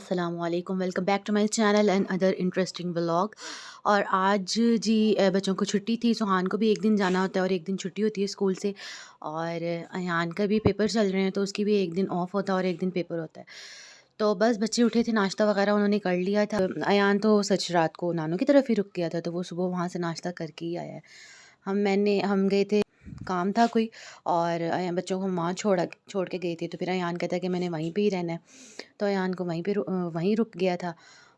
अस्सलाम वालेकुम, welcome back to my channel and other interesting vlog. और आज जी बच्चों को छुट्टी थी। सुहान को भी एक दिन जाना होता है और एक दिन छुट्टी होती है स्कूल से। और अयान का भी पेपर चल रहे हैं तो उसकी भी एक दिन ऑफ होता है और एक दिन पेपर होता है। तो बस बच्चे उठे थे, नाश्ता वगैरह उन्होंने कर लिया था। अयान तो सच रात को नानू की तरफ ही रुक गया था, तो वो सुबह वहाँ से नाश्ता करके ही आया है। हम गए थे, काम था कोई, और बच्चों को माँ छोड़ के गई थी। तो फिर अयान कहता है कि मैंने वहीं पे ही रहना है, तो अयान को वहीं रुक गया था।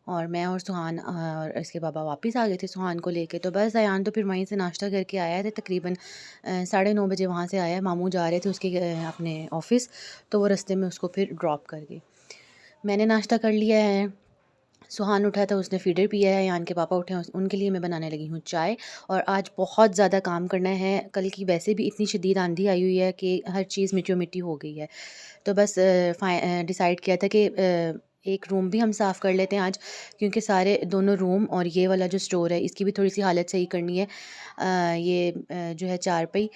और मैं और सुहान और इसके पापा वापस आ गए थे सुहान को लेके। तो बस अयान तो फिर वहीं से नाश्ता करके आया था, तकरीबन 9:30 बजे वहाँ से आया। मामू जा रहे थे उसके अपने ऑफ़िस, तो वो रास्ते में उसको फिर ड्रॉप कर गए। मैंने नाश्ता कर लिया है, सुहान उठा था, उसने फ़ीडर पिया है। यान के पापा उठे हैं, उनके लिए मैं बनाने लगी हूँ चाय। और आज बहुत ज़्यादा काम करना है। कल की वैसे भी इतनी शदीद आंधी आई हुई है कि हर चीज़ मिट्टी मिट्टी हो गई है। तो बस डिसाइड किया था कि एक रूम भी हम साफ़ कर लेते हैं आज, क्योंकि सारे दोनों रूम और ये वाला जो स्टोर है इसकी भी थोड़ी सी हालत सही करनी है। जो है चारपाई,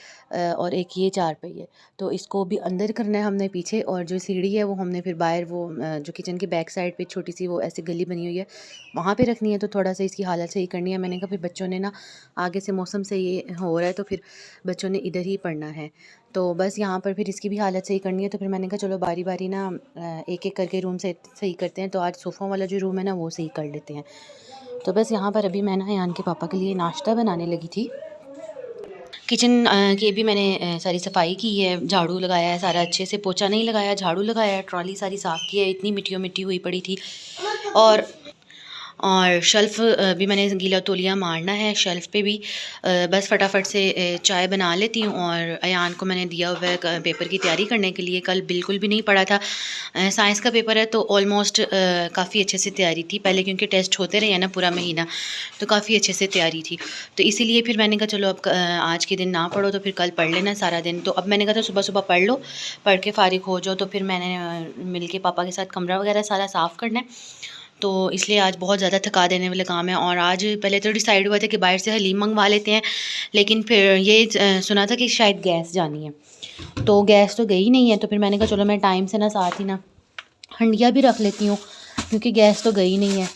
और एक ये चारपाई है, तो इसको भी अंदर करना है हमने पीछे। और जो सीढ़ी है वो हमने फिर बाहर वो जो किचन की बैक साइड पे छोटी सी वो ऐसी गली बनी हुई है वहाँ पे रखनी है। तो थोड़ा सा इसकी हालत सही करनी है। मैंने कहा फिर बच्चों ने ना, आगे से मौसम से ये हो रहा है तो फिर बच्चों ने इधर ही पढ़ना है। तो बस यहाँ पर फिर इसकी भी हालत सही करनी है। तो फिर मैंने कहा चलो बारी बारी ना एक एक करके रूम से सही करते हैं। तो आज सोफ़ों वाला जो रूम है ना वो सही कर लेते हैं। तो बस यहाँ पर अभी मैं ना यान के पापा के लिए नाश्ता बनाने लगी थी। किचन की भी मैंने सारी सफाई की है, झाड़ू लगाया है सारा, अच्छे से पोछा नहीं लगाया, झाड़ू लगाया है, ट्रॉली सारी साफ़ की है, इतनी मिट्टी हुई पड़ी थी। और शेल्फ़ भी मैंने गीला तौलिया मारना है शेल्फ़ पे भी। बस फटाफट से चाय बना लेती हूँ। और अयान को मैंने दिया हुआ है पेपर की तैयारी करने के लिए। कल बिल्कुल भी नहीं पढ़ा था। साइंस का पेपर है तो ऑलमोस्ट काफ़ी अच्छे से तैयारी थी पहले, क्योंकि टेस्ट होते रहे हैं ना पूरा महीना, तो काफ़ी अच्छे से तैयारी थी। तो इसीलिए फिर मैंने कहा चलो अब आज के दिन ना पढ़ो तो फिर कल पढ़ लेना सारा दिन। तो अब मैंने कहा था सुबह सुबह पढ़ लो, पढ़ के फ़ारिग हो जाओ। तो फिर मैंने मिल के पापा के साथ कमरा वगैरह सारा साफ़ करना है, तो इसलिए आज बहुत ज़्यादा थका देने वाले काम है। और आज पहले तो डिसाइड हुआ था कि बाहर से हलीम मंगवा लेते हैं, लेकिन फिर ये सुना था कि शायद गैस जानी है, तो गैस तो गई नहीं है। तो फिर मैंने कहा चलो मैं टाइम से ना साथ ही ना हंडिया भी रख लेती हूँ, क्योंकि गैस तो गई नहीं है,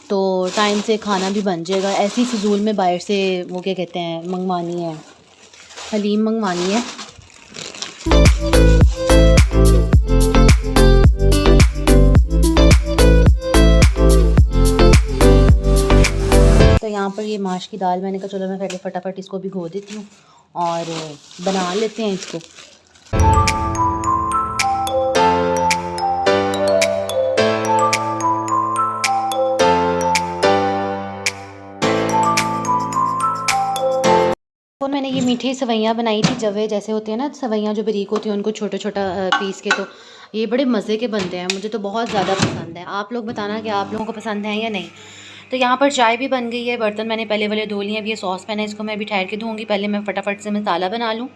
तो टाइम से खाना भी बन जाएगा। ऐसी फिजूल में बाहर से वो क्या कहते हैं मंगवानी है, हलीम मंगवानी है। तो यहाँ पर ये माश की दाल, मैंने कहा चलो मैं पहले फटाफट इसको भिगो देती हूँ और बना लेते हैं इसको। और मैंने ये मीठी सवैयाँ बनाई थी, जवे जैसे होते हैं ना सवैयाँ जो बारीक होती हैं, उनको छोटा छोटा पीस के। तो ये बड़े मज़े के बनते हैं, मुझे तो बहुत ज़्यादा पसंद है। आप लोग बताना कि आप लोगों को पसंद है या नहीं। तो यहाँ पर चाय भी बन गई है, बर्तन मैंने पहले वाले धो लिए हैं। अब ये सॉस पैन है, इसको मैं अभी ठहर के धोऊँगी। पहले मैं फटाफट से मसाला बना लूँ।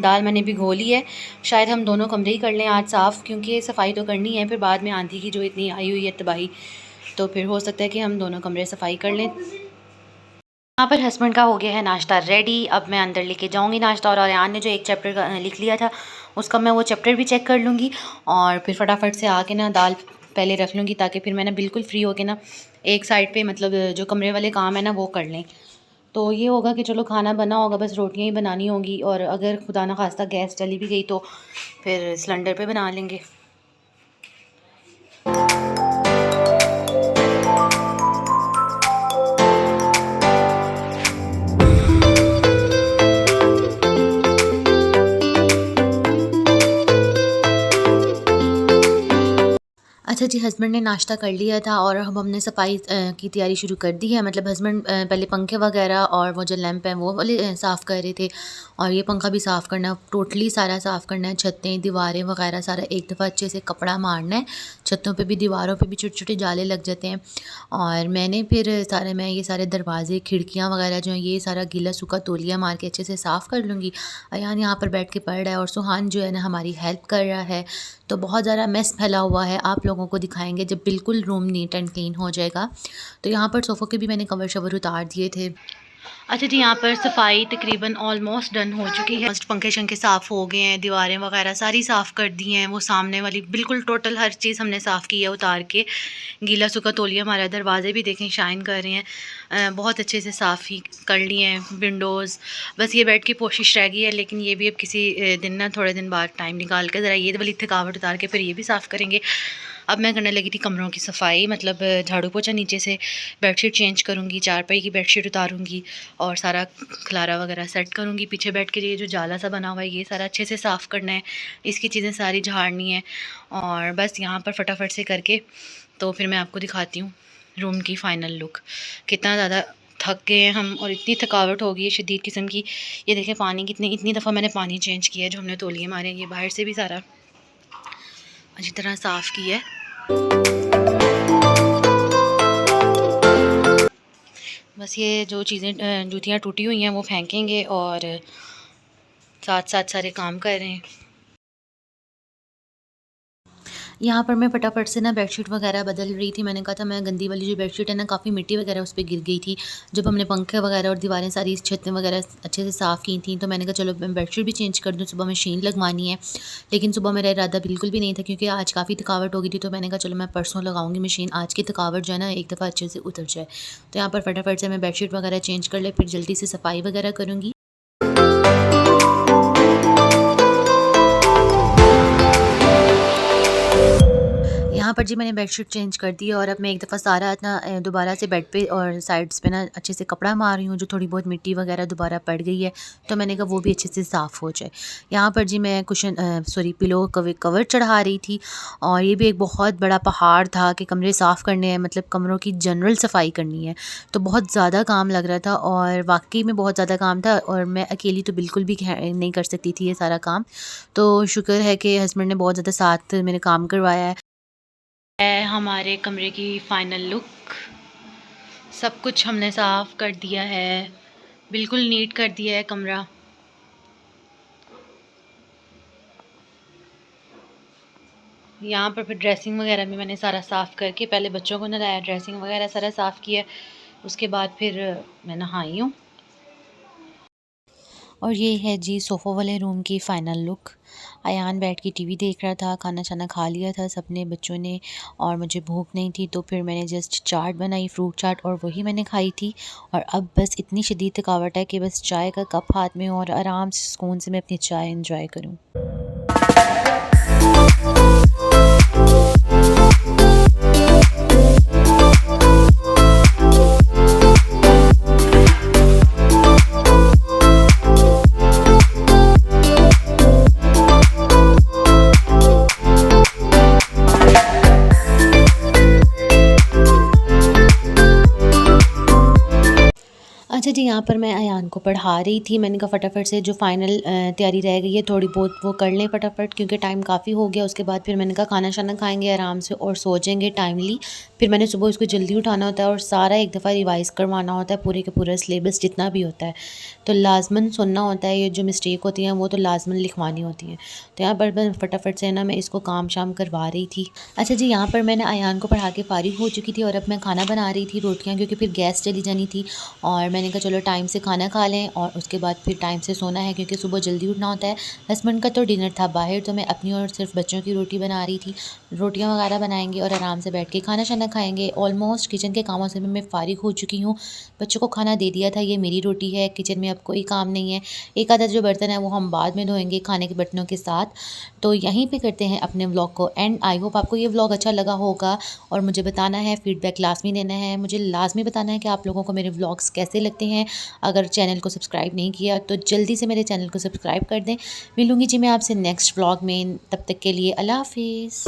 दाल मैंने भिगो ली है। शायद हम दोनों कमरे ही कर लें आज साफ़, क्योंकि सफाई तो करनी है। फिर बाद में आंधी की जो इतनी आई हुई है तबाही, तो फिर हो सकता है कि हम दोनों कमरे सफाई कर लें। यहाँ पर हस्बैंड का हो गया है नाश्ता रेडी। अब मैं अंदर लेके जाऊँगी नाश्ता। और अयान ने जो एक चैप्टर लिख लिया था उसका मैं वो चैप्टर भी चेक कर लूँगी, और फिर फटाफट से आके ना दाल पहले रख लूँगी, ताकि फिर मैं ना बिल्कुल फ्री होके ना एक साइड पे, मतलब जो कमरे वाले काम है ना वो कर लें। तो ये होगा कि चलो खाना बना होगा, बस रोटियाँ ही बनानी होंगी। और अगर खुदा ना खास्ता गैस चली भी गई तो फिर सिलेंडर पे बना लेंगे। अच्छा जी, हस्बैंड ने नाश्ता कर लिया था और अब हमने सफाई की तैयारी शुरू कर दी है। मतलब हस्बैंड पहले पंखे वगैरह और वो जो लैंप हैं वो वाले साफ़ कर रहे थे, और ये पंखा भी साफ़ करना है, टोटली सारा साफ़ करना है। छतें, दीवारें वगैरह सारा एक दफ़ा अच्छे से कपड़ा मारना है। छतों पे भी, दीवारों पे भी छोटे छोटे जाले लग जाते हैं। और मैंने फिर मैं ये सारे दरवाजे, खिड़कियाँ वगैरह जो हैं ये सारा गीला सूखा तौलिया मार के अच्छे से साफ़ कर लूँगी। अयान यहाँ पर बैठ के पढ़ रहा है और सुहान जो है ना हमारी हेल्प कर रहा है। तो बहुत ज़्यादा मेस फैला हुआ है, आप लोगों को दिखाएंगे जब बिल्कुल रूम नीट एंड क्लीन हो जाएगा। तो यहाँ पर सोफ़ों के भी मैंने कवर शवर उतार दिए थे। अच्छा जी, यहाँ पर सफाई तकरीबन ऑलमोस्ट डन हो चुकी है। मस्त पंखे शंखे साफ़ हो गए हैं, दीवारें वगैरह सारी साफ़ कर दी हैं। वो सामने वाली बिल्कुल टोटल हर चीज़ हमने साफ़ की है उतार के। गीला सूखा तौलिया हमारा, दरवाजे भी देखें शाइन कर रहे हैं, बहुत अच्छे से साफ़ ही कर लिए हैं। विंडोज़ बस ये बेड की कोशिश रह गई है, लेकिन ये भी अब किसी दिन ना थोड़े दिन बाद टाइम निकाल के ज़रा ये वाली थकावट उतार के फिर ये भी साफ़ करेंगे। अब मैं करने लगी थी कमरों की सफाई, मतलब झाड़ू पोछा, नीचे से बेडशीट चेंज करूँगी, चारपाई की बेडशीट उतारूँगी और सारा खलारा वगैरह सेट करूँगी। पीछे बेड के लिए जो जाला सा बना हुआ है ये सारा अच्छे से साफ़ करना है, इसकी चीज़ें सारी झाड़नी है। और बस यहाँ पर फटाफट से करके तो फिर मैं आपको दिखाती हूँ रूम की फ़ाइनल लुक। कितना ज़्यादा थक गए हैं हम और इतनी थकावट हो गई है शदीद किस्म की। ये देखें पानी इतनी दफ़ा मैंने पानी चेंज किया है, जो हमने तौलिए मारे हैं। ये बाहर से भी सारा अच्छी तरह साफ़ किया है। बस ये जो चीज़ें जूतियाँ टूटी हुई हैं वो फेंकेंगे और साथ साथ सारे काम कर रहे हैं। यहाँ पर मैं फटाफट से ना बेडशीट वगैरह बदल रही थी। मैंने कहा था मैं गंदी वाली जो बेडशीट है ना, काफ़ी मिट्टी वगैरह उस पे गिर गई थी जब हमने पंखे वगैरह और दीवारें सारी छतें वगैरह अच्छे से साफ़ की थी। तो मैंने कहा चलो मैं बेडशीट भी चेंज कर दूँ, सुबह मशीन लगवानी है। लेकिन सुबह मेरा इरादा बिल्कुल भी नहीं था, क्योंकि आज काफ़ी थकावट हो गई थी। तो मैंने कहा चलो मैं परसों लगाऊंगी मशीन, आज की थकावट जो है ना एक दफ़ा अच्छे से उतर जाए। तो यहाँ पर फटाफट से मैं बेडशीट वगैरह चेंज कर ले, फिर जल्दी से सफाई वगैरह करूँगी। यहाँ पर जी मैंने बेडशीट चेंज कर दी है और अब मैं एक दफ़ा सारा ना दोबारा से बेड पे और साइड्स पे ना अच्छे से कपड़ा मार रही हूँ, जो थोड़ी बहुत मिट्टी वगैरह दोबारा पड़ गई है। तो मैंने कहा वो भी अच्छे से साफ़ हो जाए। यहाँ पर जी मैं पिलो कवर चढ़ा रही थी और ये भी एक बहुत बड़ा पहाड़ था कि कमरे साफ़ करने हैं, मतलब कमरों की जनरल सफाई करनी है। तो बहुत ज़्यादा काम लग रहा था और वाकई में बहुत ज़्यादा काम था और मैं अकेली तो बिल्कुल भी नहीं कर सकती थी ये सारा काम। तो शुक्र है कि हस्बैंड ने बहुत ज़्यादा साथ मेरे काम करवाया है। हमारे कमरे की फ़ाइनल लुक, सब कुछ हमने साफ़ कर दिया है, बिल्कुल नीट कर दिया है कमरा। यहाँ पर फिर ड्रेसिंग वगैरह भी मैंने सारा साफ़ करके पहले बच्चों को नहलाया, ड्रेसिंग वगैरह सारा साफ़ किया, उसके बाद फिर मैं नहाई हूँ। और ये है जी सोफ़ा वाले रूम की फ़ाइनल लुक। अयान बैठ के टीवी देख रहा था, खाना शाना खा लिया था सबने बच्चों ने और मुझे भूख नहीं थी, तो फिर मैंने जस्ट चाट बनाई, फ्रूट चाट, और वही मैंने खाई थी। और अब बस इतनी शदीद थकावट है कि बस चाय का कप हाथ में हो और आराम से सुकून से मैं अपनी चाय एंजॉय करूँ। अच्छा जी, यहाँ पर मैं अयान को पढ़ा रही थी। मैंने कहा फटाफट से जो फ़ाइनल तैयारी रह गई है थोड़ी बहुत वो कर लें फटाफट, क्योंकि टाइम काफ़ी हो गया। उसके बाद फिर मैंने कहा खाना शाना खाएंगे आराम से और सो जाएंगे टाइमली। फिर मैंने सुबह उसको जल्दी उठाना होता है और सारा एक दफ़ा रिवाइज़ करवाना होता है, पूरे के पूरा सिलेबस जितना भी होता है। तो लाजमन सुनना होता है, ये जो मिस्टेक होती हैं वो तो लाजमन लिखवानी होती हैं। तो यहाँ पर मैं फटाफट से ना मैं इसको काम शाम करवा रही थी। अच्छा जी, यहाँ पर मैंने अयान को पढ़ा के फ़ारिग हो चुकी थी और अब मैं खाना बना रही थी, रोटियाँ, क्योंकि फिर गैस चली जानी थी। और मैंने कहा चलो टाइम से खाना खा लें और उसके बाद फिर टाइम से सोना है, क्योंकि सुबह जल्दी उठना होता है। हस्बैंड का तो डिनर था बाहर, तो मैं अपनी और सिर्फ बच्चों की रोटी बना रही थी। रोटियां वगैरह बनाएंगे और आराम से बैठ के खाना शाना खाएंगे। ऑलमोस्ट किचन के कामों से मैं फ़ारिग हो चुकी हूँ। बच्चों को खाना दे दिया था, ये मेरी रोटी है, किचन में अब कोई काम नहीं है। एक आधा जो बर्तन है वो हम बाद में धोएंगे खाने के बर्तनों के साथ। तो यहीं पे करते हैं अपने व्लॉग को एंड। आई होप आपको ये व्लॉग अच्छा लगा होगा और मुझे बताना है, फीडबैक लाजमी देना है, मुझे लाजमी बताना है कि आप लोगों को मेरे व्लॉग्स कैसे लगते हैं। अगर चैनल को सब्सक्राइब नहीं किया तो जल्दी से मेरे चैनल को सब्सक्राइब कर दें। मिलूँगी जी मैं आपसे नेक्स्ट व्लॉग में, तब तक के लिए अल्लाह हाफिज़।